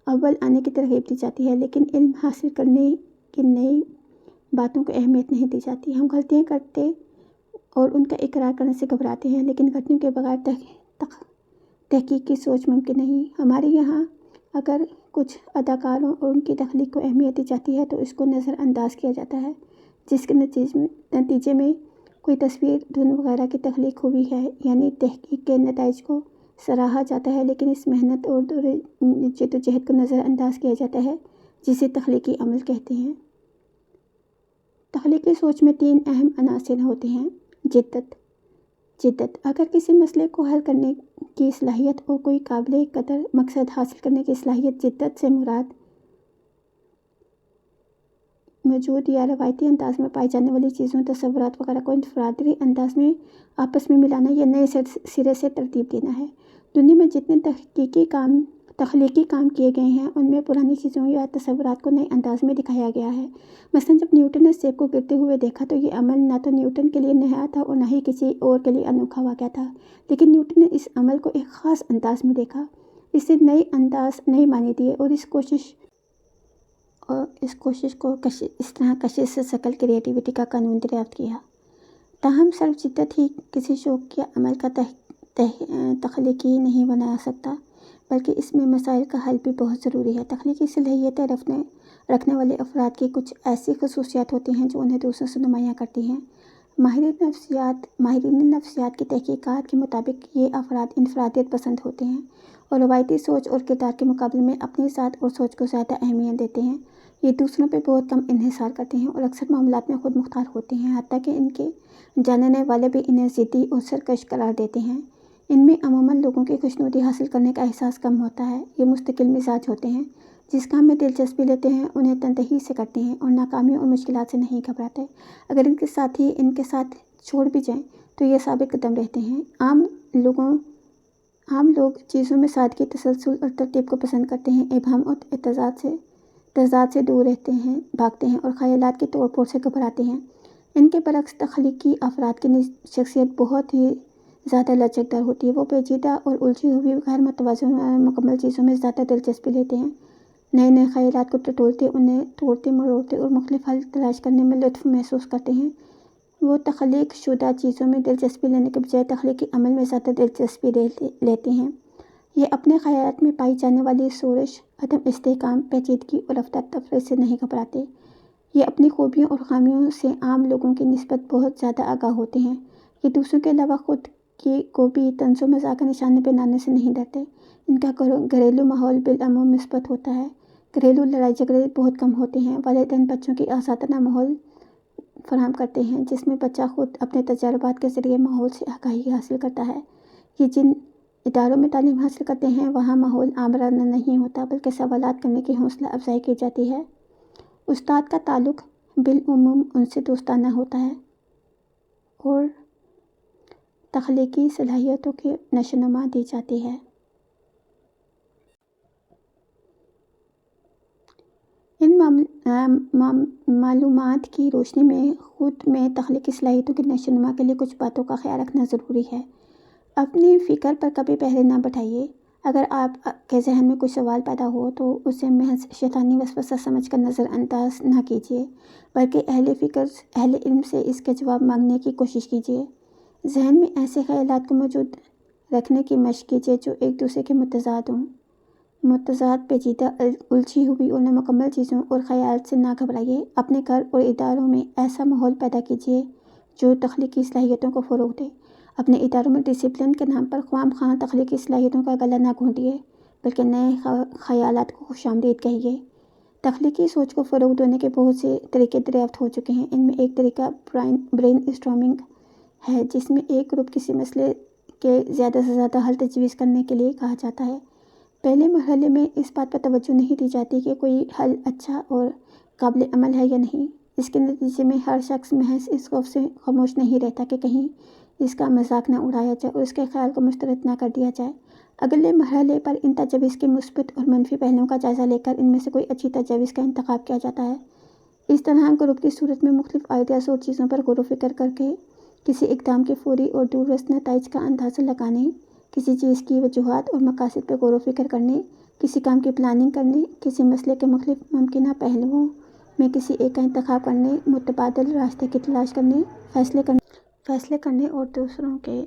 اول آنے کی ترغیب دی جاتی ہے، لیکن علم حاصل کرنے کی نئی باتوں کو اہمیت نہیں دی جاتی۔ ہم غلطیاں کرتے اور ان کا اقرار کرنے سے گھبراتے ہیں، لیکن غلطیوں کے بغیر تحقیق کی سوچ ممکن نہیں۔ ہمارے یہاں اگر کچھ اداکاروں اور ان کی تخلیق کو اہمیت دی جاتی ہے تو اس کو نظر انداز کیا جاتا ہے، جس کے نتیجے میں کوئی تصویر، دھن وغیرہ کی تخلیق ہوئی ہے، یعنی تحقیق کے نتائج کو سراہا جاتا ہے، لیکن اس محنت اور جدوجہد کو نظر انداز کیا جاتا ہے جسے تخلیقی عمل کہتے ہیں۔ تخلیقی سوچ میں 3 اہم عناصر ہوتے ہیں۔ جدت، اگر کسی مسئلے کو حل کرنے کی صلاحیت اور کوئی قابل قدر مقصد حاصل کرنے کی صلاحیت۔ جدت سے مراد موجود یا روایتی انداز میں پائی جانے والی چیزوں، تصورات وغیرہ کو انفرادی انداز میں آپس میں ملانا یا نئے سرے سے ترتیب دینا ہے۔ دنیا میں جتنے تخلیقی کام کیے گئے ہیں ان میں پرانی چیزوں یا تصورات کو نئے انداز میں دکھایا گیا ہے۔ مثلاً جب نیوٹن نے سیب کو گرتے ہوئے دیکھا تو یہ عمل نہ تو نیوٹن کے لیے نیا تھا اور نہ ہی کسی اور کے لیے انوکھا واقعہ تھا، لیکن نیوٹن نے اس عمل کو ایک خاص انداز میں دیکھا، اسے نئے معنی دیے اور اس کوشش کو اس طرح کشش سے شکل کریٹیوٹی کا قانون دریافت کیا۔ تاہم صرف جدت ہی کسی شوق یا عمل کا تخلیقی نہیں بنا سکتا، بلکہ اس میں مسائل کا حل بھی بہت ضروری ہے۔ تخلیقی صلاحیتیں رکھنے والے افراد کی کچھ ایسی خصوصیات ہوتی ہیں جو انہیں دوسروں سے نمایاں کرتی ہیں۔ ماہرین نفسیات کی تحقیقات کے مطابق یہ افراد انفرادیت پسند ہوتے ہیں اور روایتی سوچ اور کردار کے مقابلے میں اپنی ذات اور سوچ کو زیادہ اہمیت دیتے ہیں۔ یہ دوسروں پہ بہت کم انحصار کرتے ہیں اور اکثر معاملات میں خود مختار ہوتے ہیں، حتیٰ کہ ان کے جاننے والے بھی انہیں ضدی اور سرکش قرار دیتے ہیں۔ ان میں عموماً لوگوں کی خوشنودی حاصل کرنے کا احساس کم ہوتا ہے۔ یہ مستقل مزاج ہوتے ہیں، جس کام میں دلچسپی لیتے ہیں انہیں تندہی سے کرتے ہیں اور ناکامیوں اور مشکلات سے نہیں گھبراتے۔ اگر ان کے ساتھی ان کے ساتھ چھوڑ بھی جائیں تو یہ ثابت قدم رہتے ہیں۔ عام لوگوں عام لوگ چیزوں میں سادگی، تسلسل اور ترتیب کو پسند کرتے ہیں، ابہام اور تضاد سے دور رہتے ہیں، بھاگتے ہیں اور خیالات کی توڑ پھوڑ سے گھبراتے ہیں۔ ان کے برعکس تخلیقی افراد کی شخصیت بہت ہی زیادہ لچکدار ہوتی ہے۔ وہ پیچیدہ اور الجھی ہوئی غیر متوازن اور مکمل چیزوں میں زیادہ دلچسپی لیتے ہیں، نئے نئے خیالات کو ٹٹولتے، انہیں توڑتے مروڑتے اور مختلف حل تلاش کرنے میں لطف محسوس کرتے ہیں۔ وہ تخلیق شدہ چیزوں میں دلچسپی لینے کے بجائے تخلیقی عمل میں زیادہ دلچسپی لیتے ہیں۔ یہ اپنے خیالات میں پائی جانے والی سوزش، عدم استحکام، پیچیدگی اور رفتہ تفریح سے نہیں گھبراتے۔ یہ اپنی خوبیوں اور خامیوں سے عام لوگوں کی نسبت بہت زیادہ آگاہ ہوتے ہیں۔ یہ دوسروں کے علاوہ خود کو بھی طنز و مزاح کا نشانہ بنانے سے نہیں ڈرتے۔ ان کا گھریلو ماحول بالعموم مثبت ہوتا ہے۔ گھریلو لڑائی جھگڑے بہت کم ہوتے ہیں۔ والدین بچوں کی آزادانہ ماحول فراہم کرتے ہیں جس میں بچہ خود اپنے تجربات کے ذریعے ماحول سے آگاہی حاصل کرتا ہے۔ یہ جن اداروں میں تعلیم حاصل کرتے ہیں وہاں ماحول آمرانہ نہیں ہوتا بلکہ سوالات کرنے کی حوصلہ افزائی کی جاتی ہے۔ استاد کا تعلق بالعموم ان سے دوستانہ ہوتا ہے اور تخلیقی صلاحیتوں کی نشو و نما دی جاتی ہے۔ ان معلومات کی روشنی میں خود میں تخلیقی صلاحیتوں کی نشو و نما کے لیے کچھ باتوں کا خیال رکھنا ضروری ہے۔ اپنی فکر پر کبھی پہرے نہ بٹھائیے۔ اگر آپ کے ذہن میں کوئی سوال پیدا ہو تو اسے محض شیطانی وسوسہ سمجھ کر نظر انداز نہ کیجیے، بلکہ اہل علم سے اس کے جواب مانگنے کی کوشش کیجیے۔ ذہن میں ایسے خیالات کو موجود رکھنے کی مشق کیجیے جو ایک دوسرے کے متضاد ہوں۔ پیچیدہ، الجھی ہوئی اور نامکمل چیزوں اور خیالات سے نہ گھبرائیے۔ اپنے گھر اور اداروں میں ایسا ماحول پیدا کیجیے جو تخلیقی صلاحیتوں کو فروغ دے۔ اپنے اداروں میں ڈسپلن کے نام پر خواہ مخواہ تخلیقی صلاحیتوں کا گلا نہ گھونٹیے، بلکہ نئے خیالات کو خوش آمدید کہیے۔ تخلیقی سوچ کو فروغ دینے کے بہت سے طریقے دریافت ہو چکے ہیں۔ ان میں ایک طریقہ برین اسٹارمنگ ہے، جس میں ایک گروپ کسی مسئلے کے زیادہ سے زیادہ حل تجویز کرنے کے لیے کہا جاتا ہے۔ پہلے مرحلے میں اس بات پر توجہ نہیں دی جاتی کہ کوئی حل اچھا اور قابل عمل ہے یا نہیں۔ اس کے نتیجے میں ہر شخص محض اس خوف سے خاموش نہیں رہتا کہ کہیں اس کا مذاق نہ اڑایا جائے اور اس کے خیال کو مسترد نہ کر دیا جائے۔ اگلے مرحلے پر ان تجاویز کے مثبت اور منفی پہلوؤں کا جائزہ لے کر ان میں سے کوئی اچھی تجویز کا انتخاب کیا جاتا ہے۔ اس طرح گروپ کی صورت میں مختلف آئیڈیاز اور چیزوں پر غور و فکر کر کے کسی اقدام کے فوری اور دور رس نتائج کا اندازہ لگانے، کسی چیز کی وجوہات اور مقاصد پر غور و فکر کرنے، کسی کام کی پلاننگ کرنے، کسی مسئلے کے مختلف ممکنہ پہلوؤں میں کسی ایک کا انتخاب کرنے، متبادل راستے کی تلاش کرنے، فیصلے کرنے اور دوسروں کے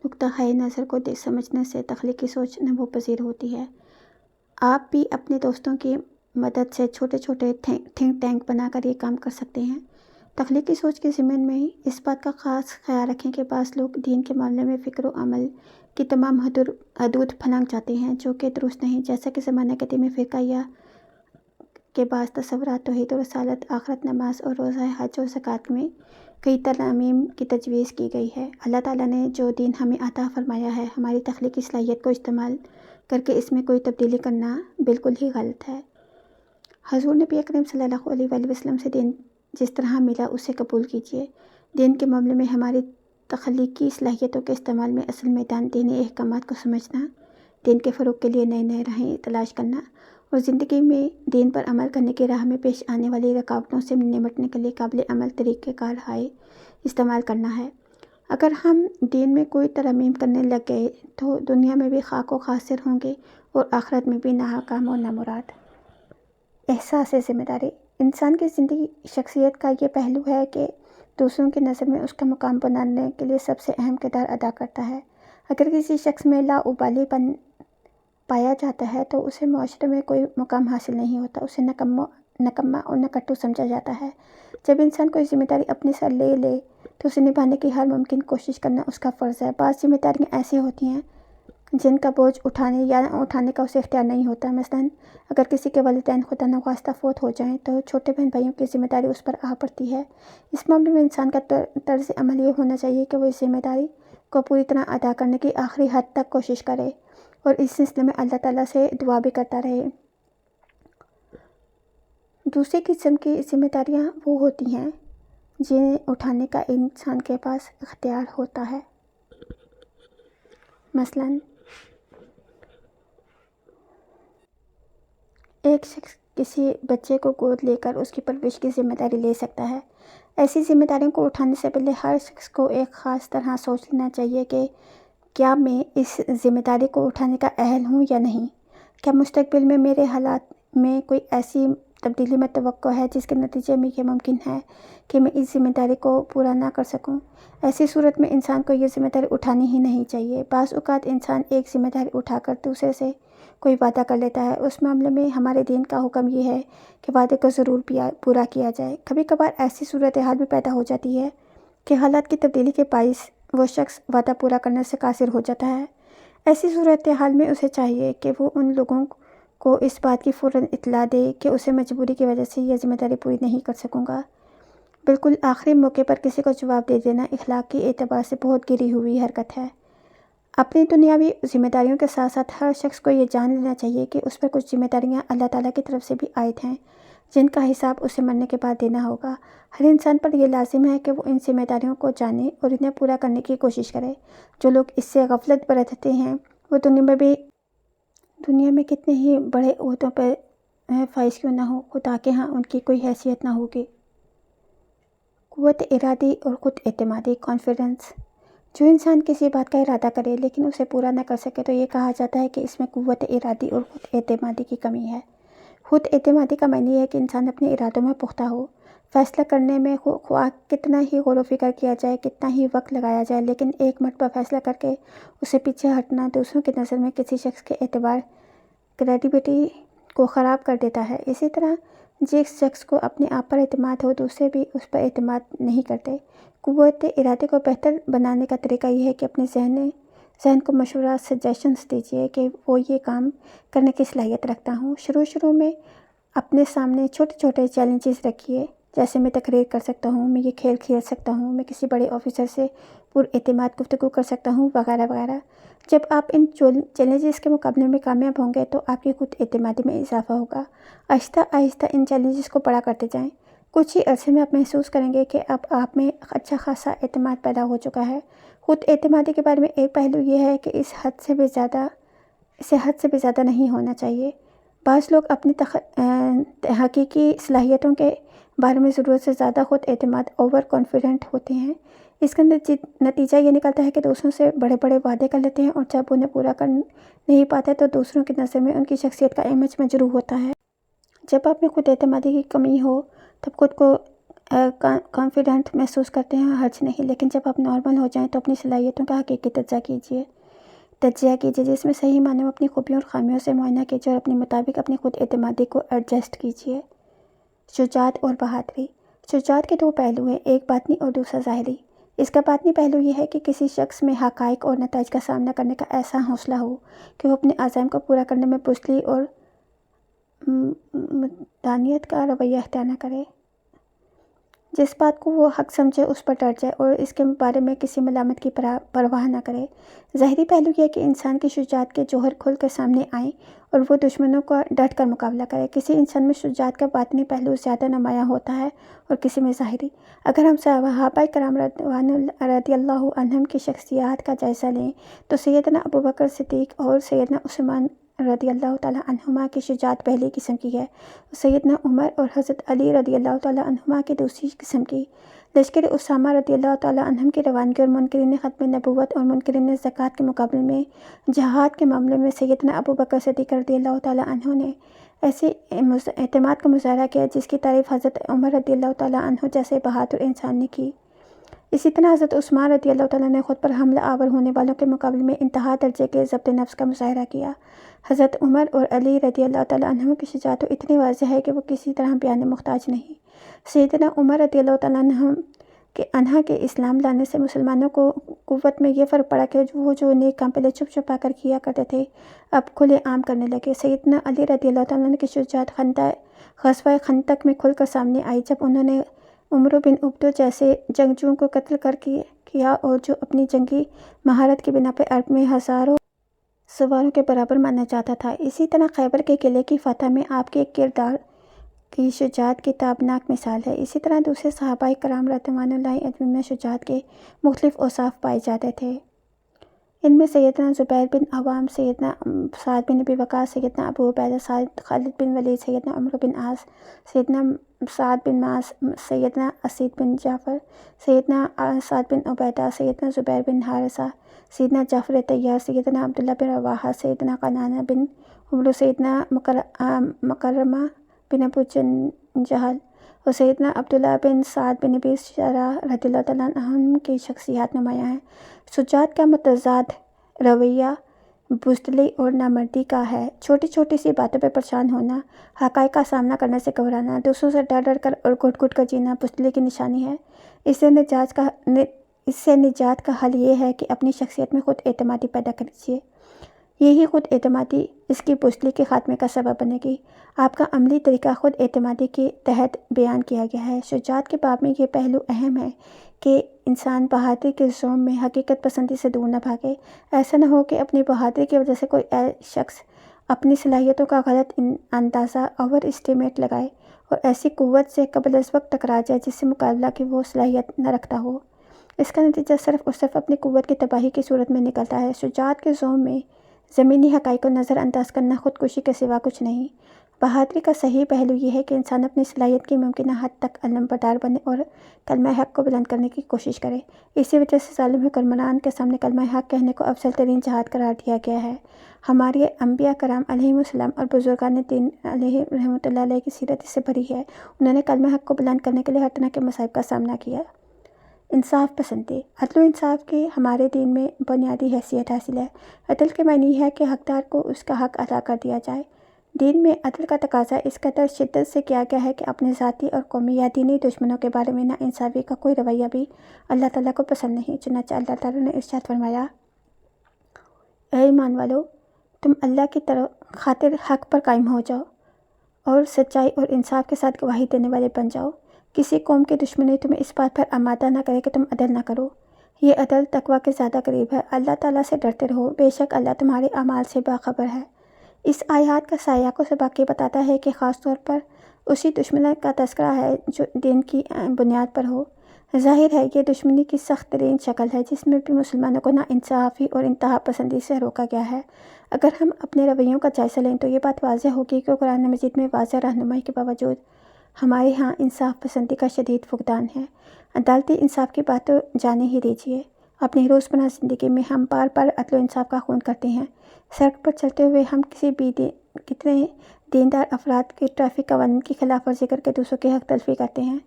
نقطہ نظر کو سمجھنے سے تخلیقی سوچ نمو پذیر ہوتی ہے۔ آپ بھی اپنے دوستوں کی مدد سے چھوٹے چھوٹے تھنک ٹینک بنا کر یہ کام کر سکتے ہیں۔ تخلیقی سوچ کے ضمن میں اس بات کا خاص خیال رکھیں کہ بعض لوگ دین کے معاملے میں فکر و عمل کی تمام حدود پھلانگ جاتے ہیں، جو کہ درست نہیں۔ جیسا کہ زمانہ قدیم فرقہ کے بعض تصورات توحید و رسالت، آخرت، نماز اور روزہ، حج اور زکوٰۃ میں کئی ترامیم کی تجویز کی گئی ہے۔ اللہ تعالیٰ نے جو دین ہمیں عطا فرمایا ہے، ہماری تخلیقی صلاحیت کو استعمال کر کے اس میں کوئی تبدیلی کرنا بالکل ہی غلط ہے۔ حضور نبی اکرم صلی اللہ علیہ وآلہ وسلم سے دین جس طرح ملا اسے قبول کیجیے۔ دین کے معاملے میں ہماری تخلیقی صلاحیتوں کے استعمال میں اصل میدان دینی احکامات کو سمجھنا، دین کے فروغ کے لیے نئے نئے راہیں تلاش کرنا اور زندگی میں دین پر عمل کرنے کی راہ میں پیش آنے والی رکاوٹوں سے نمٹنے کے لیے قابل عمل طریقہ کار استعمال کرنا ہے۔ اگر ہم دین میں کوئی ترامیم کرنے لگ گئے تو دنیا میں بھی خاک و خاسر ہوں گے اور آخرت میں بھی ناکام و نامراد۔ احساس ذمہ داری۔ انسان کی زندگی شخصیت کا یہ پہلو ہے کہ دوسروں کی نظر میں اس کا مقام بنانے کے لیے سب سے اہم کردار ادا کرتا ہے۔ اگر کسی شخص میں لاابالی پن پایا جاتا ہے تو اسے معاشرے میں کوئی مقام حاصل نہیں ہوتا، اسے نکما اور نکٹو سمجھا جاتا ہے۔ جب انسان کوئی ذمہ داری اپنے سر لے تو اسے نبھانے کی ہر ممکن کوشش کرنا اس کا فرض ہے۔ بعض ذمہ داریاں ایسی ہوتی ہیں جن کا بوجھ اٹھانے یا نہ اٹھانے کا اسے اختیار نہیں ہوتا۔ مثلاً اگر کسی کے والدین خدا نخواستہ فوت ہو جائیں تو چھوٹے بہن بھائیوں کی ذمہ داری اس پر آ پڑتی ہے۔ اس معاملے میں انسان کا طرز عمل یہ ہونا چاہیے کہ وہ اس ذمہ داری کو پوری طرح ادا کرنے کی آخری حد تک کوشش کرے اور اس سلسلے میں اللہ تعالیٰ سے دعا بھی کرتا رہے۔ دوسری قسم کی ذمہ داریاں وہ ہوتی ہیں جنہیں اٹھانے کا انسان کے پاس اختیار ہوتا ہے۔ مثلاً ایک شخص کسی بچے کو گود لے کر اس کی پرورش کی ذمہ داری لے سکتا ہے۔ ایسی ذمہ داریوں کو اٹھانے سے پہلے ہر شخص کو ایک خاص طرح سوچ لینا چاہیے کہ کیا میں اس ذمہ داری کو اٹھانے کا اہل ہوں یا نہیں؟ کیا مستقبل میں میرے حالات میں کوئی ایسی تبدیلی متوقع ہے جس کے نتیجے میں یہ ممکن ہے کہ میں اس ذمہ داری کو پورا نہ کر سکوں؟ ایسی صورت میں انسان کو یہ ذمہ داری اٹھانی ہی نہیں چاہیے۔ بعض اوقات انسان ایک ذمہ داری اٹھا کر دوسرے سے کوئی وعدہ کر لیتا ہے۔ اس معاملے میں ہمارے دین کا حکم یہ ہے کہ وعدے کو ضرور پورا کیا جائے۔ کبھی کبھار ایسی صورتحال بھی پیدا ہو جاتی ہے کہ حالات کی تبدیلی کے باعث وہ شخص وعدہ پورا کرنے سے قاصر ہو جاتا ہے۔ ایسی صورتحال میں اسے چاہیے کہ وہ ان لوگوں کو اس بات کی فوراً اطلاع دے کہ اسے مجبوری کی وجہ سے یہ ذمہ داری پوری نہیں کر سکوں گا۔ بالکل آخری موقع پر کسی کو جواب دے دینا اخلاقی اعتبار سے بہت گری ہوئی حرکت ہے۔ اپنی دنیاوی ذمہ داریوں کے ساتھ ساتھ ہر شخص کو یہ جان لینا چاہیے کہ اس پر کچھ ذمہ داریاں اللہ تعالیٰ کی طرف سے بھی عائد ہیں جن کا حساب اسے مرنے کے بعد دینا ہوگا۔ ہر انسان پر یہ لازم ہے کہ وہ ان ذمہ داریوں کو جانے اور انہیں پورا کرنے کی کوشش کرے۔ جو لوگ اس سے غفلت برتتے ہیں وہ دنیا میں کتنے ہی بڑے عہدوں پر فائز کیوں نہ ہو، خدا کے ہاں ان کی کوئی حیثیت نہ ہوگی۔ قوت ارادی اور خود اعتمادی کانفیڈنس۔ جو انسان کسی بات کا ارادہ کرے لیکن اسے پورا نہ کر سکے تو یہ کہا جاتا ہے کہ اس میں قوت ارادی اور خود اعتمادی کی کمی ہے۔ خود اعتمادی کا معنی ہے کہ انسان اپنے ارادوں میں پختہ ہو۔ فیصلہ کرنے میں خواہ کتنا ہی غور و فکر کیا جائے، کتنا ہی وقت لگایا جائے، لیکن ایک مرتبہ فیصلہ کر کے اسے پیچھے ہٹنا دوسروں کی نظر میں کسی شخص کے اعتبار کریڈیبلٹی کو خراب کر دیتا ہے۔ اسی طرح جس شخص کو اپنے آپ پر اعتماد ہو دوسرے بھی اس پر اعتماد نہیں کرتے۔ قوت ارادے کو بہتر بنانے کا طریقہ یہ ہے کہ اپنے ذہن کو مشورہ سجیشنز دیجیے کہ وہ یہ کام کرنے کی صلاحیت رکھتا ہوں۔ شروع میں اپنے سامنے چھوٹے چھوٹے چیلنجز رکھیے، جیسے میں تقریر کر سکتا ہوں، میں یہ کھیل کھیل سکتا ہوں، میں کسی بڑے آفیسر سے پر اعتماد گفتگو کر سکتا ہوں، وغیرہ وغیرہ۔ جب آپ ان چیلنجز کے مقابلے میں کامیاب ہوں گے تو آپ کی خود اعتمادی میں اضافہ ہوگا۔ آہستہ آہستہ ان چیلنجز کو بڑا کرتے جائیں۔ کچھ ہی عرصے میں آپ محسوس کریں گے کہ اب آپ میں اچھا خاصا اعتماد پیدا ہو چکا ہے۔ خود اعتمادی کے بارے میں ایک پہلو یہ ہے کہ اسے حد سے بھی زیادہ نہیں ہونا چاہیے۔ بعض لوگ اپنی حقیقی صلاحیتوں کے بارے میں ضرورت سے زیادہ خود اعتماد اوور کانفیڈنٹ ہوتے ہیں۔ اس کا نتیجہ یہ نکلتا ہے کہ دوسروں سے بڑے بڑے وعدے کر لیتے ہیں اور جب انہیں پورا کر نہیں پاتے تو دوسروں کی نظر میں ان کی شخصیت کا امیج مجروح ہوتا ہے۔ جب آپ میں خود اعتمادی کی کمی ہو تب خود کو کانفیڈنٹ محسوس کرتے ہیں، حرج نہیں، لیکن جب آپ نارمل ہو جائیں تو اپنی صلاحیتوں کا حقیقی تجزیہ کیجیے جس میں صحیح معنوں میں اپنی خوبیوں اور خامیوں سے معائنہ کیجیے اور اپنے مطابق اپنی خود اعتمادی کو ایڈجسٹ کیجیے۔ شجاعت اور بہادری۔ شجاعت کے دو پہلو ہیں، ایک باطنی اور دوسرا ظاہری۔ اس کا باطنی پہلو یہ ہے کہ کسی شخص میں حقائق اور نتائج کا سامنا کرنے کا ایسا حوصلہ ہو کہ وہ اپنے عزائم کو پورا کرنے میں بزدلی اور مدانیت کا رویہ اختیار نہ کرے۔ جس بات کو وہ حق سمجھے اس پر ڈٹ جائے اور اس کے بارے میں کسی ملامت کی پرواہ نہ کرے۔ ظاہری پہلو یہ ہے کہ انسان کی شجاعت کے جوہر کھل کر سامنے آئیں اور وہ دشمنوں کا ڈٹ کر مقابلہ کرے۔ کسی انسان میں شجاعت کا باطنی پہلو زیادہ نمایاں ہوتا ہے اور کسی میں ظاہری۔ اگر ہم صحابہ کرام رضی اللہ عنہم کی شخصیات کا جائزہ لیں تو سیدنا ابوبکر صدیق اور سیدنا عثمان رضی اللہ تعالیٰ عنہما کی شجاعت پہلی قسم کی ہے، سیدنا عمر اور حضرت علی رضی اللہ تعالیٰ عنہما کی دوسری قسم کی۔ لشکر اسامہ رضی اللہ تعالیٰ عنہم کی روانگی اور منکرین ختم نبوت اور منکرین زکوٰۃ کے مقابلے میں جہاد کے معاملے میں سیدنا ابوبکر صدیق رضی اللہ تعالیٰ عنہ نے ایسے اعتماد کا مظاہرہ کیا جس کی تعریف حضرت عمر رضی اللہ تعالیٰ عنہ جیسے بہادر انسان نے کی۔ اسی طرح حضرت عثمان رضی اللہ تعالیٰ نے خود پر حملہ آور ہونے والوں کے مقابلے میں انتہا درجے کے ضبط نفس کا مظاہرہ کیا۔ حضرت عمر اور علی رضی اللہ تعالیٰ عنہ کی شجاعت اتنی واضح ہے کہ وہ کسی طرح بیان محتاج نہیں۔ سیدنا عمر رضی اللہ تعالیٰ عنہ کے اسلام لانے سے مسلمانوں کو قوت میں یہ فرق پڑا کہ وہ جو نیک کام پہلے چھپ چھپا کر کیا کرتے تھے اب کھلے عام کرنے لگے۔ سیدنا علی رضی اللہ تعالیٰ عنہ کی شجاعت غزوہ خندق میں کھل کر سامنے آئی جب انہوں نے عمرو بن عبدو جیسے جنگجوؤں کو قتل کر کیا اور جو اپنی جنگی مہارت کی بنا پر عرب میں ہزاروں سواروں کے برابر مانا جاتا تھا۔ اسی طرح خیبر کے قلعے کی فتح میں آپ کے کردار کی شجاعت کی تابناک مثال ہے۔ اسی طرح دوسرے صحابہ کرام رضوان اللہ اجمعین میں شجاعت کے مختلف اوصاف پائے جاتے تھے۔ ان میں سیدنا زبیر بن عوام، سیدنا سعد بن ابی وقاص، سیدنا ابو عبیدہ، خالد بن ولید، سیدنا عمرو بن عاص، سیدنا سعد بن معاذ، سیدنا اسید بن جعفر، سیدنا سعد بن عبیدہ، سیدنا زبیر بن حارثہ، سیدنا جعفر طیار، سیدنا عبداللہ بن رواحہ، سیدنا قنانہ بن عمرو، سیدنا مکرمہ بن ابو جہل اور سیدنا عبداللہ بن سعد بن ابی شرح رضی اللہ تعالیٰ عنہم کی شخصیات نمایاں ہیں۔ شجاعت کا متضاد رویہ بزدلی اور نامردی کا ہے۔ چھوٹی چھوٹی سی باتوں پہ پریشان ہونا، حقائق کا سامنا کرنے سے گھبرانا، دوسروں سے ڈر ڈر کر اور گھٹ گھٹ کر جینا بزدلی کی نشانی ہے۔ اس سے نجات کا حل یہ ہے کہ اپنی شخصیت میں خود اعتمادی پیدا کیجیے۔ یہی خود اعتمادی اس کی بزدلی کے خاتمے کا سبب بنے گی۔ آپ کا عملی طریقہ خود اعتمادی کے تحت بیان کیا گیا ہے۔ شجاعت کے باب میں یہ پہلو اہم ہے کہ انسان بہادری کے زوم میں حقیقت پسندی سے دور نہ بھاگے۔ ایسا نہ ہو کہ اپنی بہادری کی وجہ سے کوئی شخص اپنی صلاحیتوں کا غلط اندازہ اوور اسٹیمیٹ لگائے اور ایسی قوت سے قبل از وقت ٹکرا جائے جس سے مقابلہ کی وہ صلاحیت نہ رکھتا ہو۔ اس کا نتیجہ صرف اور صرف اپنی قوت کی تباہی کی صورت میں نکلتا ہے۔ شجاعت کے زوم میں زمینی حقائق کو نظر انداز کرنا خودکشی کے سوا کچھ نہیں۔ بہادری کا صحیح پہلو یہ ہے کہ انسان اپنی صلاحیت کی ممکنہ حد تک علمبردار بنے اور کلمہ حق کو بلند کرنے کی کوشش کرے۔ اسی وجہ سے ظالم حکمران کے سامنے کلمہ حق کہنے کو افضل ترین جہاد قرار دیا گیا ہے۔ ہمارے انبیاء کرام علیہم السلام اور بزرگان دین علیہ رحمۃ اللہ علیہ کی سیرت اس سے بھری ہے۔ انہوں نے کلمہ حق کو بلند کرنے کے لیے ہر طرح کے مصائب کا سامنا کیا۔ انصاف پسندی، عدل و انصاف کی ہمارے دین میں بنیادی حیثیت حاصل ہے۔ عدل کے معنی ہے کہ حقدار کو اس کا حق ادا کر دیا جائے۔ دین میں عدل کا تقاضا اس قدر شدت سے کیا گیا ہے کہ اپنے ذاتی اور قومی یا دینی دشمنوں کے بارے میں ناانصافی کا کوئی رویہ بھی اللہ تعالیٰ کو پسند نہیں۔ چنانچہ اللہ تعالیٰ نے ارشاد فرمایا، اے ایمان والو، تم اللہ کی خاطر حق پر قائم ہو جاؤ اور سچائی اور انصاف کے ساتھ گواہی دینے والے بن جاؤ۔ کسی قوم کی دشمنی تمہیں اس بات پر آمادہ نہ کرے کہ تم عدل نہ کرو۔ یہ عدل تقویٰ کے زیادہ قریب ہے۔ اللہ تعالیٰ سے ڈرتے رہو، بے شک اللہ تمہارے اعمال سے باخبر ہے۔ اس آیات کا سیاق و سباق یہ بتاتا ہے کہ خاص طور پر اسی دشمنی کا تذکرہ ہے جو دین کی بنیاد پر ہو۔ ظاہر ہے یہ دشمنی کی سخت ترین شکل ہے جس میں بھی مسلمانوں کو ناانصافی اور انتہا پسندی سے روکا گیا ہے۔ اگر ہم اپنے رویوں کا جائزہ لیں تو یہ بات واضح ہوگی کہ قرآن مجید میں واضح رہنمائی کے باوجود ہمارے ہاں انصاف پسندی کا شدید فقدان ہے۔ عدالتی انصاف کی بات تو جانے ہی دیجیے۔ اپنی روزمرہ زندگی میں ہم بار بار عدل و انصاف کا خون کرتے ہیں۔ سڑک پر چلتے ہوئے ہم کتنے دیندار افراد کے ٹریفک قوانین کی خلاف ورزی کر کے دوسروں کی حق تلفی کرتے ہیں۔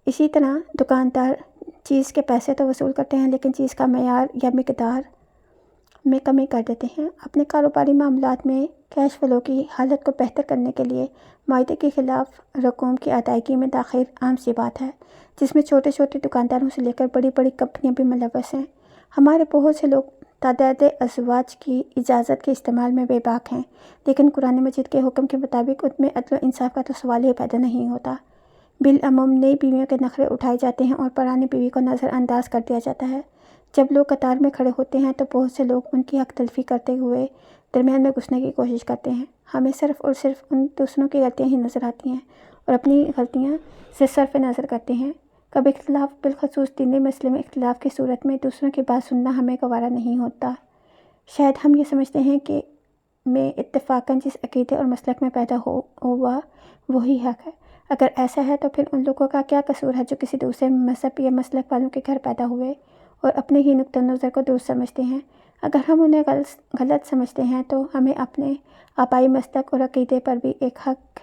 اسی طرح دکاندار چیز کے پیسے تو وصول کرتے ہیں لیکن چیز کا معیار یا مقدار میں کمی کر دیتے ہیں۔ اپنے کاروباری معاملات میں کیش فلو کی حالت کو بہتر کرنے کے لیے معاہدے کے خلاف رقوم کی ادائیگی میں تاخیر عام سی بات ہے، جس میں چھوٹے چھوٹے دکانداروں سے لے کر بڑی بڑی کمپنیاں بھی ملوث ہیں۔ ہمارے بہت سے لوگ تعداد ازواج کی اجازت کے استعمال میں بے باک ہیں، لیکن قرآن مجید کے حکم کے مطابق ان میں عدل و انصاف کا تو سوال ہی پیدا نہیں ہوتا۔ بالعموم نئی بیویوں کے نخرے اٹھائے جاتے ہیں اور پرانی بیوی کو نظر انداز کر دیا جاتا ہے۔ جب لوگ قطار میں کھڑے ہوتے ہیں تو بہت سے لوگ ان کی حق تلفی کرتے ہوئے درمیان میں گھسنے کی کوشش کرتے ہیں۔ ہمیں صرف اور صرف ان دوسروں کی غلطیاں ہی نظر آتی ہیں اور اپنی غلطیاں سے صرف نظر کرتے ہیں۔ کبھی اختلاف، بالخصوص دینی مسئلے میں اختلاف کی صورت میں دوسروں کی بات سننا ہمیں گوارا نہیں ہوتا۔ شاید ہم یہ سمجھتے ہیں کہ میں اتفاقاً جس عقیدے اور مسلک میں پیدا ہوا وہی حق ہے۔ اگر ایسا ہے تو پھر ان لوگوں کا کیا قصور ہے جو کسی دوسرے مذہب یا مسلک والوں کے گھر پیدا ہوئے اور اپنے ہی نقطہ نظر کو درست سمجھتے ہیں؟ اگر ہم انہیں غلط سمجھتے ہیں تو ہمیں اپنے آبائی مسلک اور عقیدے پر بھی ایک حق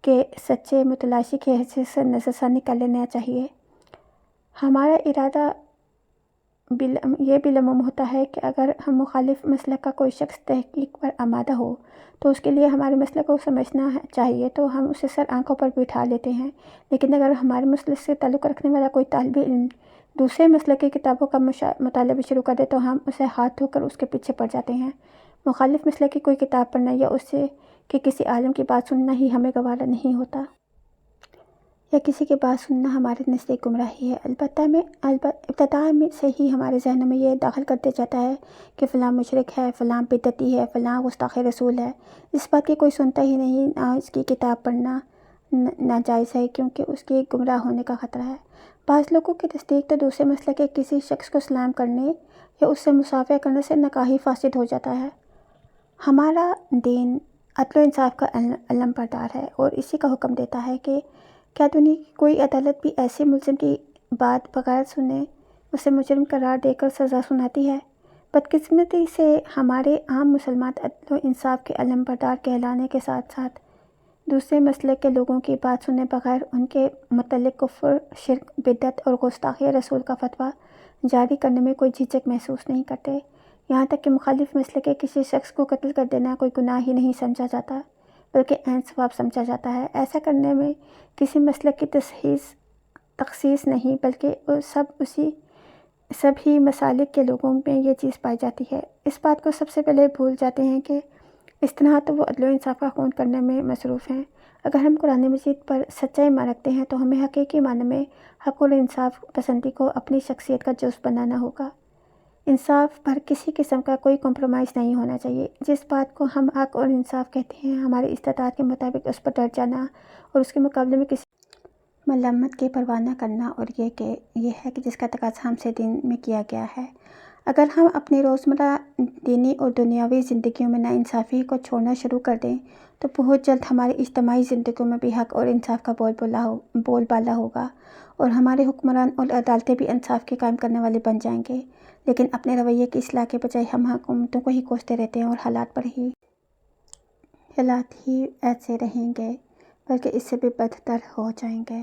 کے سچے متلاشی کی حیثیت سے نظر ثانی کر لینا چاہیے۔ ہمارا ارادہ یہ بالعموم ہوتا ہے کہ اگر ہم مخالف مسلک کا کوئی شخص تحقیق پر آمادہ ہو تو اس کے لیے ہمارے مسلک کو سمجھنا چاہیے تو ہم اسے سر آنکھوں پر بٹھا لیتے ہیں، لیکن اگر ہمارے مسلک سے تعلق رکھنے والا کوئی طالب علم دوسرے مسلک کی کتابوں کا مطالعہ بھی شروع کر دے تو ہم اسے ہاتھ دھو کر اس کے پیچھے پڑ جاتے ہیں۔ مخالف مسلک کی کوئی کتاب پڑھنا یا اس سے کہ کسی عالم کی بات سننا ہی ہمیں گوارا نہیں ہوتا، یا کسی کی بات سننا ہمارے نزدیک گمراہی ہے۔ ابتدا سے ہی ہمارے ذہنوں میں یہ داخل کر دیا جاتا ہے کہ فلاں مشرک ہے، فلاں بدعتی ہے، فلاں گستاخ رسول ہے۔ اس بات کی کوئی سنتا ہی نہیں، نہ اس کی کتاب پڑھنا ناجائز ہے کیونکہ اس کے گمراہ ہونے کا خطرہ ہے۔ بعض لوگوں کے نزدیک تو دوسرے مسلک کے کسی شخص کو سلام کرنے یا اس سے مسافہ کرنے سے نکاح فاسد ہو جاتا ہے۔ ہمارا دین عدل و انصاف کا علم بردار ہے اور اسی کا حکم دیتا ہے کہ کیا دنیا کی کوئی عدالت بھی ایسے ملزم کی بات بغیر سنے اسے مجرم قرار دے کر سزا سناتی ہے؟ بدقسمتی سے ہمارے عام مسلمان عدل و انصاف کے علم بردار کہلانے کے ساتھ ساتھ دوسرے مسلک کے لوگوں کی بات سنے بغیر ان کے متعلق کفر، شرک، بدعت اور گستاخی رسول کا فتویٰ جاری کرنے میں کوئی جھجک محسوس نہیں کرتے۔ یہاں تک کہ مخالف مسلک کے کسی شخص کو قتل کر دینا کوئی گناہ ہی نہیں سمجھا جاتا بلکہ عین ثواب سمجھا جاتا ہے۔ ایسا کرنے میں کسی مسلک کی تخصیص نہیں بلکہ سب ہی مسالک کے لوگوں میں یہ چیز پائی جاتی ہے۔ اس بات کو سب سے پہلے بھول جاتے ہیں کہ اس طرح تو وہ عدل و انصاف کا خون کرنے میں مصروف ہیں۔ اگر ہم قرآن مجید پر سچا ایمان رکھتے ہیں تو ہمیں حقیقی معنی میں حق اور انصاف پسندی کو اپنی شخصیت کا جزو بنانا ہوگا۔ انصاف پر کسی قسم کا کوئی کمپرومائز نہیں ہونا چاہیے۔ جس بات کو ہم حق اور انصاف کہتے ہیں، ہماری استطاعت کے مطابق اس پر ڈٹ جانا اور اس کے مقابلے میں کسی ملامت کی پرواہ نہ کرنا، اور یہ ہے کہ جس کا تقاضا ہم سے دین میں کیا گیا ہے۔ اگر ہم اپنی روزمرہ دینی اور دنیاوی زندگیوں میں ناانصافی کو چھوڑنا شروع کر دیں تو بہت جلد ہماری اجتماعی زندگیوں میں بھی حق اور انصاف کا بول بالا ہوگا اور ہمارے حکمران اور عدالتیں بھی انصاف کے قائم کرنے والے بن جائیں گے۔ لیکن اپنے رویے کی اصلاح کے بجائے ہم حکومتوں کو ہی کوستے رہتے ہیں اور حالات ہی ایسے رہیں گے بلکہ اس سے بھی بدتر ہو جائیں گے۔